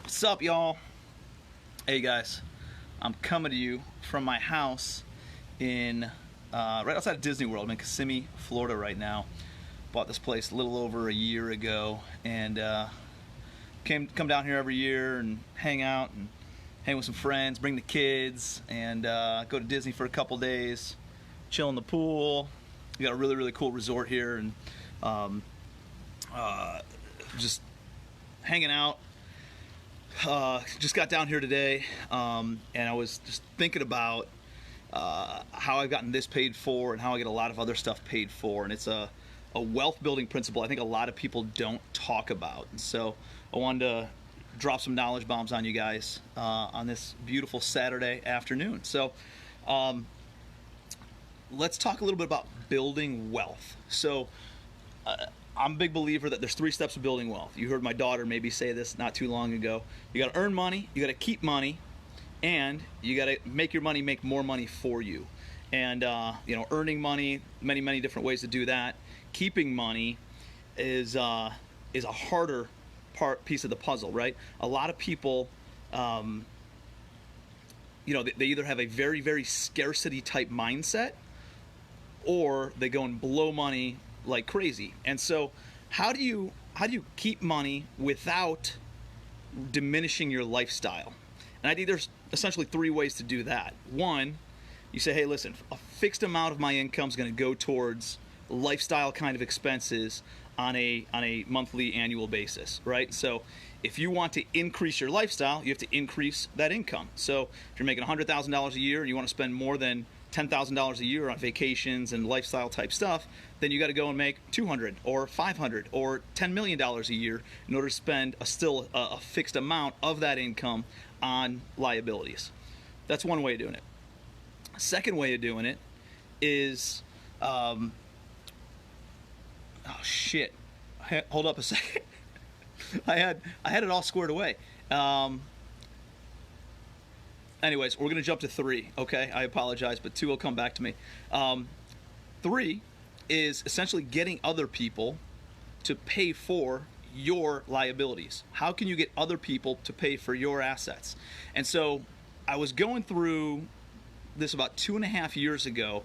What's up, y'all? Hey guys, I'm coming to you from my house in right outside of Disney World. I'm in Kissimmee, Florida right now. Bought this place a little over a year ago, and come down here every year and hang out and hang with some friends, bring the kids, and go to Disney for a couple days, chill in the pool. We got a really cool resort here, and just hanging out. Just got down here today, and I was just thinking about how I've gotten this paid for and how I get a lot of other stuff paid for, and it's a wealth building principle I think a lot of people don't talk about. And so I wanted to drop some knowledge bombs on you guys on this beautiful Saturday afternoon. So let's talk a little bit about building wealth. So I'm a big believer that there's 3 steps of building wealth. You heard my daughter maybe say this not too long ago. You got to earn money, you got to keep money, and you got to make your money make more money for you. And earning money, many different ways to do that. Keeping money is a harder piece of the puzzle, right? A lot of people, they either have a very scarcity type mindset, or they go and blow money like crazy. And so how do you keep money without diminishing your lifestyle? And I think there's essentially 3 ways to do that. One, you say, hey, listen, a fixed amount of my income is going to go towards lifestyle kind of expenses on a monthly, annual basis, right? So if you want to increase your lifestyle, you have to increase that income. So if you're making $100,000 a year and you want to spend more than $10,000 a year on vacations and lifestyle type stuff, then you got to go and make $200 or $500 or $10 million a year in order to spend a fixed amount of that income on liabilities. That's one way of doing it. Second way of doing it is, oh shit, hold up a second. I had it all squared away. Anyways, we're going to jump to 3, okay? I apologize, but 2 will come back to me. 3 is essentially getting other people to pay for your liabilities. How can you get other people to pay for your assets? And so I was going through this about 2.5 years ago.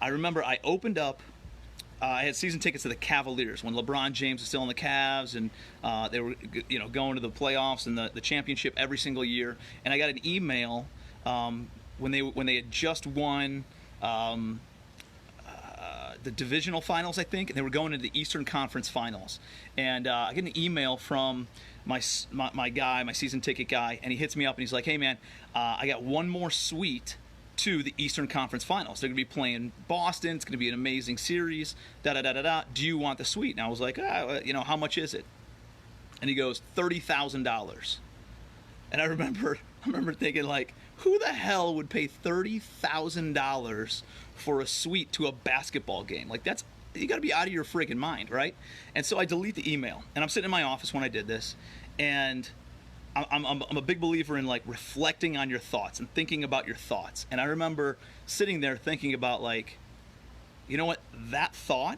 I remember I opened up, I had season tickets to the Cavaliers when LeBron James was still in the Cavs, and they were going to the playoffs and the championship every single year. And I got an email when they had just won the divisional finals, I think, and they were going into the Eastern Conference Finals. And I get an email from my guy, my season ticket guy, and he hits me up and he's like, hey man, I got one more suite to the Eastern Conference Finals. They're going to be playing Boston. It's going to be an amazing series. Do you want the suite? And I was like, how much is it? And he goes, $30,000. And I remember thinking, like, who the hell would pay $30,000 for a suite to a basketball game? Like, you got to be out of your friggin' mind, right? And so I delete the email, and I'm sitting in my office when I did this, and I'm a big believer in like reflecting on your thoughts and thinking about your thoughts. And I remember sitting there thinking about, like, you know what, that thought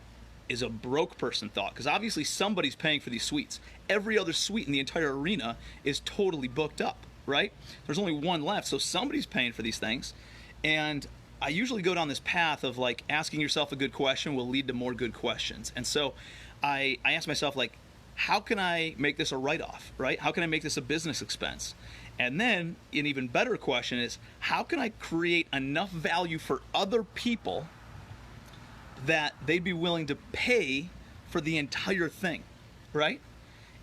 is a broke person thought, because obviously somebody's paying for these suites. Every other suite in the entire arena is totally booked up, right? There's only one left, so somebody's paying for these things. And I usually go down this path of like asking yourself a good question will lead to more good questions. And so I asked myself, like, how can I make this a write-off, right? How can I make this a business expense? And then an even better question is, how can I create enough value for other people that they'd be willing to pay for the entire thing, right?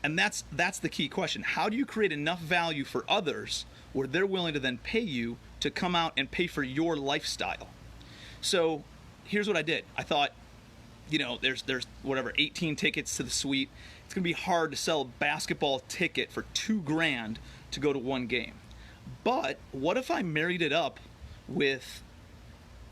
And that's the key question. How do you create enough value for others where they're willing to then pay you to come out and pay for your lifestyle? So here's what I did. I thought, there's whatever, 18 tickets to the suite. It's going to be hard to sell a basketball ticket for $2,000 to go to one game. But what if I married it up with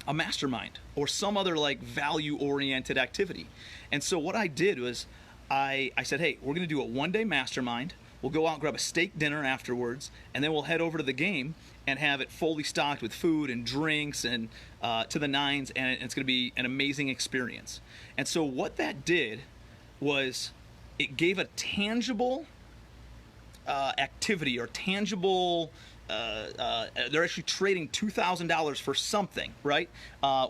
a mastermind or some other like value-oriented activity? And so what I did was I said, hey, we're going to do a one-day mastermind. We'll go out and grab a steak dinner afterwards, and then we'll head over to the game and have it fully stocked with food and drinks and to the nines, and it's going to be an amazing experience. And so what that did was it gave a tangible activity or tangible. They're actually trading $2,000 for something, right?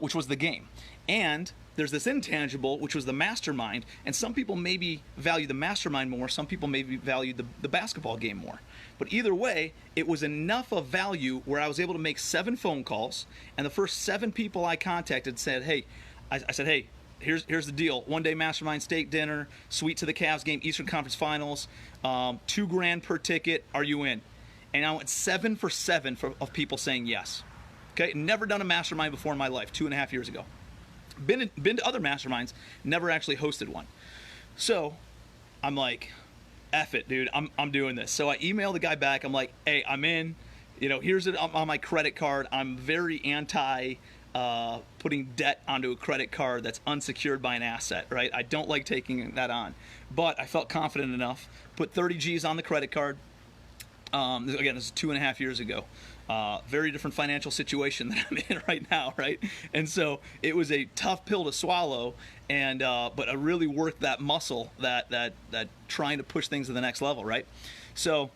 Which was the game. And there's this intangible, which was the mastermind. And some people maybe value the mastermind more. Some people maybe value the basketball game more. But either way, it was enough of value where I was able to make 7 phone calls. And the first 7 people I contacted said, hey, I said, hey, here's the deal. 1-day mastermind steak dinner, suite to the Cavs game, Eastern Conference Finals, $2,000 per ticket. Are you in? And I went 7 for 7 of people saying yes. Okay, never done a mastermind before in my life, 2.5 years ago. Been to other masterminds, never actually hosted one. So I'm like, F it, dude, I'm doing this. So I email the guy back. I'm like, hey, I'm in. Here's it on my credit card. I'm very anti putting debt onto a credit card that's unsecured by an asset, right? I don't like taking that on. But I felt confident enough, put 30 G's on the credit card. Again, this is 2.5 years ago. Very different financial situation that I'm in right now, right? And so it was a tough pill to swallow, and but I really worked that muscle, that trying to push things to the next level, right? So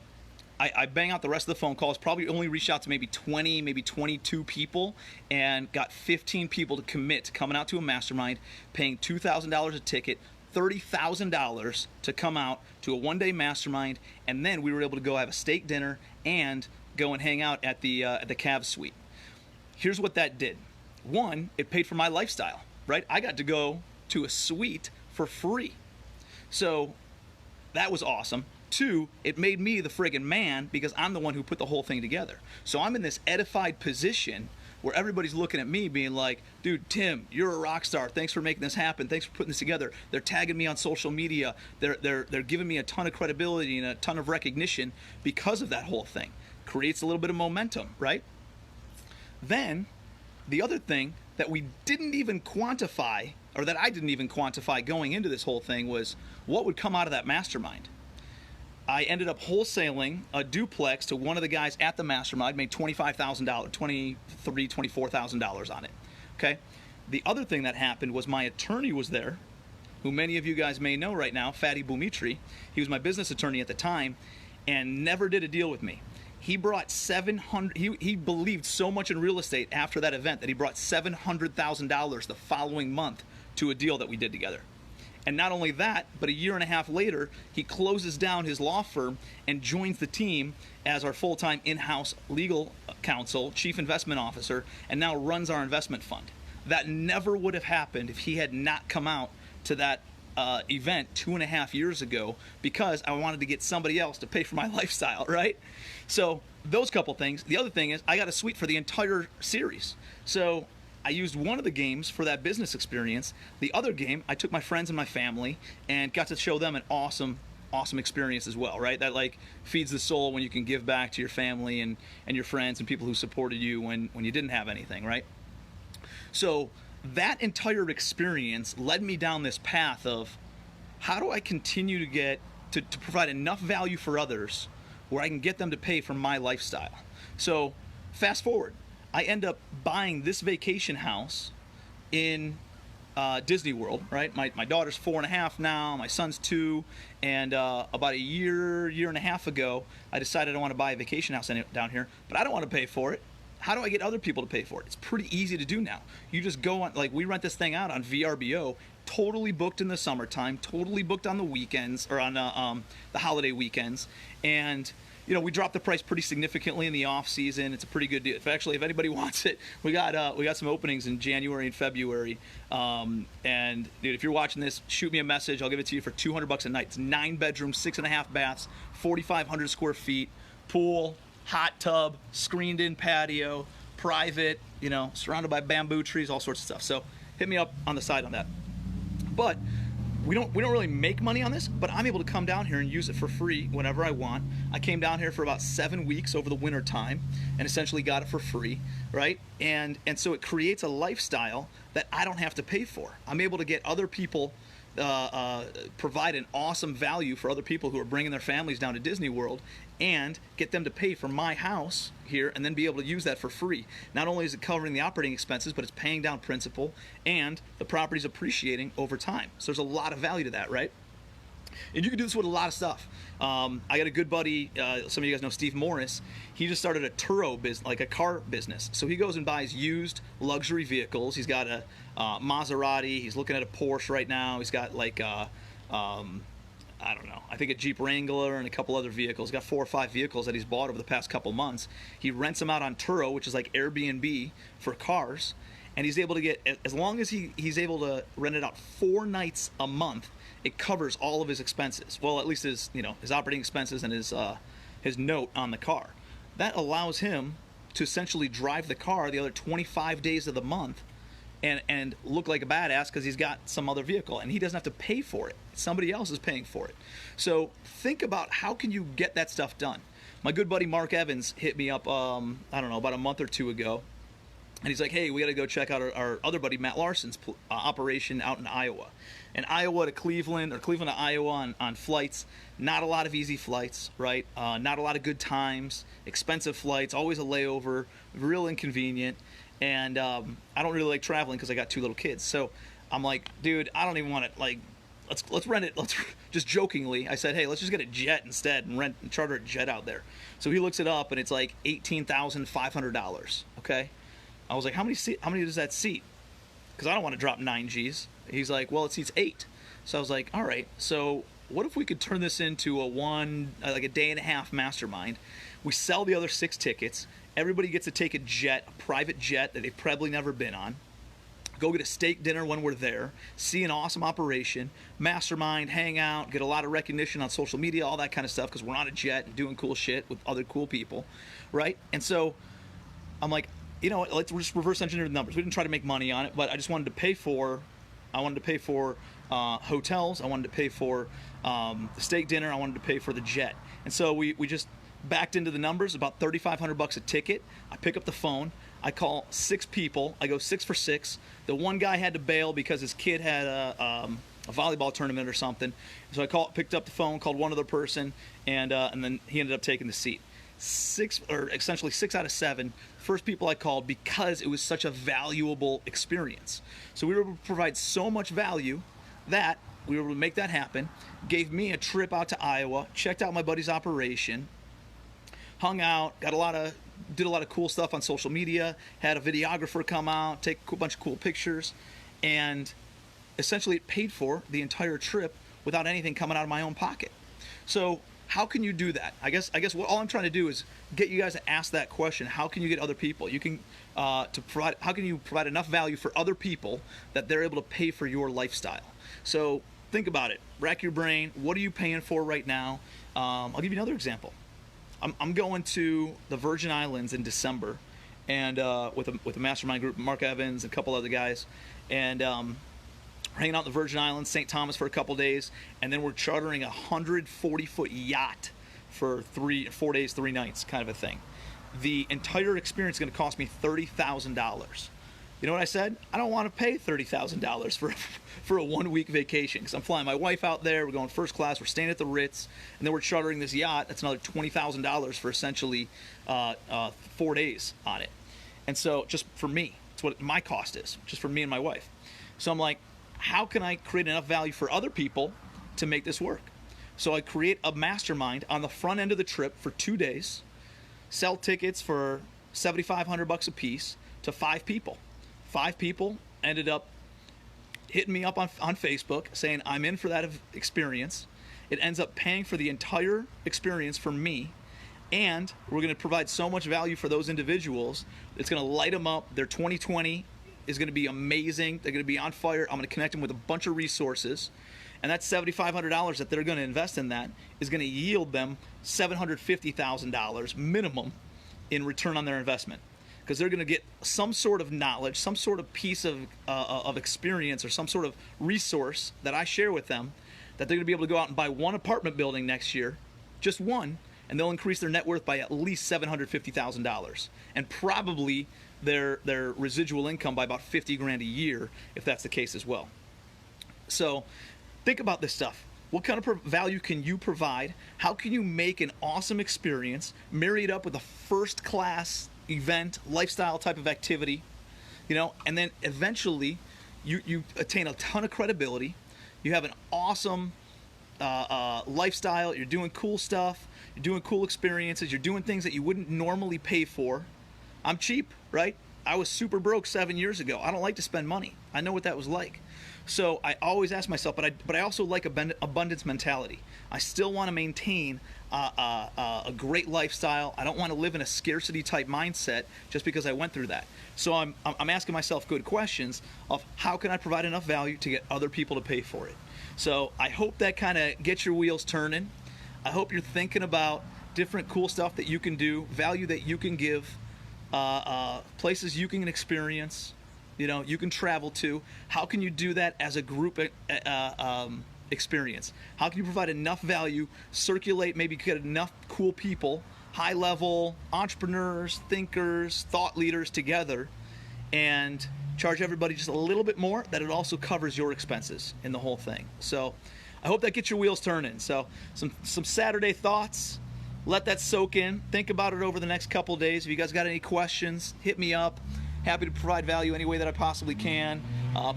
I bang out the rest of the phone calls, probably only reached out to maybe 20, maybe 22 people, and got 15 people to commit to coming out to a mastermind, paying $2,000 a ticket, $30,000 to come out to a 1-day mastermind, and then we were able to go have a steak dinner and go and hang out at the Cavs suite. Here's what that did. 1, it paid for my lifestyle, right? I got to go to a suite for free. So that was awesome. 2, it made me the friggin' man because I'm the one who put the whole thing together. So I'm in this edified position where everybody's looking at me being like, dude, Tim, you're a rock star. Thanks for making this happen. Thanks for putting this together. They're tagging me on social media. They're giving me a ton of credibility and a ton of recognition because of that whole thing. Creates a little bit of momentum, right? Then the other thing that we didn't even quantify, or that I didn't even quantify going into this whole thing, was what would come out of that mastermind. I ended up wholesaling a duplex to one of the guys at the mastermind, made $25,000, $23,000, $24,000 on it. Okay. The other thing that happened was my attorney was there, who many of you guys may know right now, Fatty Bumitri. He was my business attorney at the time and never did a deal with me. He brought he believed so much in real estate after that event that he brought $700,000 the following month to a deal that we did together. And not only that, but a year and a half later, he closes down his law firm and joins the team as our full-time in-house legal counsel, chief investment officer, and now runs our investment fund. That never would have happened if he had not come out to that event 2.5 years ago, because I wanted to get somebody else to pay for my lifestyle, right? So those couple things. The other thing is I got a suite for the entire series. So I used one of the games for that business experience. The other game, I took my friends and my family and got to show them an awesome experience as well, right? That like feeds the soul when you can give back to your family and your friends and people who supported you when you didn't have anything, right? So that entire experience led me down this path of how do I continue to get to provide enough value for others where I can get them to pay for my lifestyle. So fast forward, I end up buying this vacation house in Disney World, right? My daughter's 4.5 now, my son's 2, and about a year and a half ago, I decided I want to buy a vacation house down here, but I don't want to pay for it. How do I get other people to pay for it? It's pretty easy to do now. You just go on, like we rent this thing out on VRBO, totally booked in the summertime, totally booked on the weekends, or on the holiday weekends, and we dropped the price pretty significantly in the off season. It's a pretty good deal. If anybody wants it, we got some openings in January and February. And dude, if you're watching this, shoot me a message. I'll give it to you for $200 a night. It's 9 bedrooms, 6.5 baths, 4,500 square feet, pool, hot tub, screened in patio, private, surrounded by bamboo trees, all sorts of stuff. So hit me up on the side on that. But we don't really make money on this, but I'm able to come down here and use it for free whenever I want. I came down here for about 7 weeks over the winter time and essentially got it for free, right? And so it creates a lifestyle that I don't have to pay for. I'm able to get other people, provide an awesome value for other people who are bringing their families down to Disney World, and get them to pay for my house here and then be able to use that for free. Not only is it covering the operating expenses, but it's paying down principal and the property's appreciating over time. So there's a lot of value to that, right? And you can do this with a lot of stuff. I got a good buddy, some of you guys know Steve Morris. He just started a Turo business, like a car business. So he goes and buys used luxury vehicles. He's got a Maserati. He's looking at a Porsche right now. He's got like I don't know, I think a Jeep Wrangler and a couple other vehicles. He's got 4 or 5 vehicles that he's bought over the past couple months. He rents them out on Turo, which is like Airbnb for cars. And he's able to get, as long as he's able to rent it out 4 nights a month, it covers all of his expenses. Well, at least his operating expenses and his note on the car. That allows him to essentially drive the car the other 25 days of the month and look like a badass because he's got some other vehicle and he doesn't have to pay for it. Somebody else is paying for it. So think about how can you get that stuff done. My good buddy Mark Evans hit me up, I don't know, about a month or 2 ago. And he's like, hey, we got to go check out our other buddy Matt Larson's operation out in Iowa. And Iowa to Cleveland, or Cleveland to Iowa on flights, not a lot of easy flights, right? Not a lot of good times, expensive flights, always a layover, real inconvenient. And I don't really like traveling because I got 2 little kids. So I'm like, dude, I don't even want it. Like, let's rent it. Let's just jokingly, I said, hey, let's just get a jet instead and charter a jet out there. So he looks it up and it's like $18,500. Okay. I was like, how many does that seat? Because I don't want to drop 9 G's. He's like, well, it seats 8. So I was like, all right. So what if we could turn this into a day and a half mastermind? We sell the other 6 tickets. Everybody gets to take a jet, a private jet that they've probably never been on. Go get a steak dinner when we're there. See an awesome operation. Mastermind, hang out, get a lot of recognition on social media, all that kind of stuff because we're on a jet and doing cool shit with other cool people, right? And so I'm like, you know what, let's just reverse engineer the numbers. We didn't try to make money on it, but I just wanted to pay for hotels. I wanted to pay for the steak dinner. I wanted to pay for the jet. And so we just backed into the numbers, about $3,500 a ticket. I pick up the phone. I call 6 people. I go 6 for 6. The one guy had to bail because his kid had a volleyball tournament or something. So I picked up the phone, called one other person, and then he ended up taking the seat. 6 out of 7 first people I called because it was such a valuable experience. So we were able to provide so much value that we were able to make that happen. Gave me a trip out to Iowa, checked out my buddy's operation, hung out, did a lot of cool stuff on social media, had a videographer come out, take a bunch of cool pictures, and essentially it paid for the entire trip without anything coming out of my own pocket. So how can you do that? I guess what all I'm trying to do is get you guys to ask that question. How can you get other people? How can you provide enough value for other people that they're able to pay for your lifestyle? So think about it. Rack your brain. What are you paying for right now? I'll give you another example. I'm going to the Virgin Islands in December, and with a mastermind group, Mark Evans and a couple other guys, and hanging out in the Virgin Islands, St. Thomas for a couple days, and then we're chartering a 140-foot yacht for 4 days, 3 nights, kind of a thing. The entire experience is going to cost me $30,000. You know what I said? I don't want to pay $30,000 for a 1-week vacation because I'm flying my wife out there. We're going first class. We're staying at the Ritz, and then we're chartering this yacht. That's another $20,000 for essentially 4 days on it. And so just for me, it's what my cost is, just for me and my wife. So I'm like, how can I create enough value for other people to make this work? So I create a mastermind on the front end of the trip for 2 days, sell tickets for $7,500 a piece to 5 people. 5 people ended up hitting me up on Facebook saying I'm in for that experience. It ends up paying for the entire experience for me, and we're going to provide so much value for those individuals. It's going to light them up. Their 2020 is going to be amazing. They're going to be on fire. I'm going to connect them with a bunch of resources, and that $7,500 that they're going to invest in that is going to yield them $750,000 minimum in return on their investment, because they're going to get some sort of knowledge, some sort of piece of experience, or some sort of resource that I share with them, that they're going to be able to go out and buy 1 apartment building next year, just 1, and they'll increase their net worth by at least $750,000, and probably their residual income by about $50,000 a year, if that's the case as well. So think about this stuff. What kind of value can you provide? How can you make an awesome experience, marry it up with a first-class event, lifestyle type of activity, and then eventually you attain a ton of credibility. You have an awesome lifestyle. You're doing cool stuff. You're doing cool experiences. You're doing things that you wouldn't normally pay for. I'm cheap, right? I was super broke 7 years ago. I don't like to spend money. I know what that was like. So I always ask myself, but I also like abundance mentality. I still want to maintain a great lifestyle. I don't want to live in a scarcity type mindset just because I went through that. So I'm asking myself good questions of how can I provide enough value to get other people to pay for it. So I hope that kind of gets your wheels turning. I hope you're thinking about different cool stuff that you can do, value that you can give, places you can experience, you can travel to. How can you do that as a group experience? How can you provide enough value, circulate, maybe get enough cool people, high-level entrepreneurs, thinkers, thought leaders together, and charge everybody just a little bit more, that it also covers your expenses in the whole thing. So I hope that gets your wheels turning. So some Saturday thoughts. Let that soak in. Think about it over the next couple of days. If you guys got any questions, hit me up. Happy to provide value any way that I possibly can.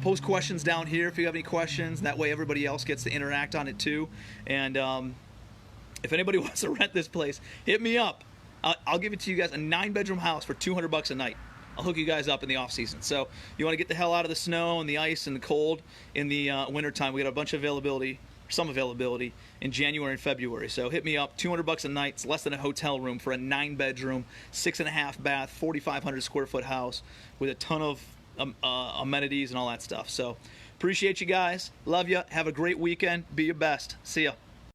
Post questions down here if you have any questions. That way everybody else gets to interact on it too. And if anybody wants to rent this place, hit me up. I'll give it to you guys, a 9-bedroom house for $200 a night. I'll hook you guys up in the off season. So you want to get the hell out of the snow and the ice and the cold in the wintertime. We got a bunch of availability, some availability in January and February. So hit me up. $200 a night. It's less than a hotel room for a 9-bedroom, 6.5 bath, 4,500 square foot house with a ton of amenities and all that stuff. So appreciate you guys. Love you. Have a great weekend. Be your best. See ya.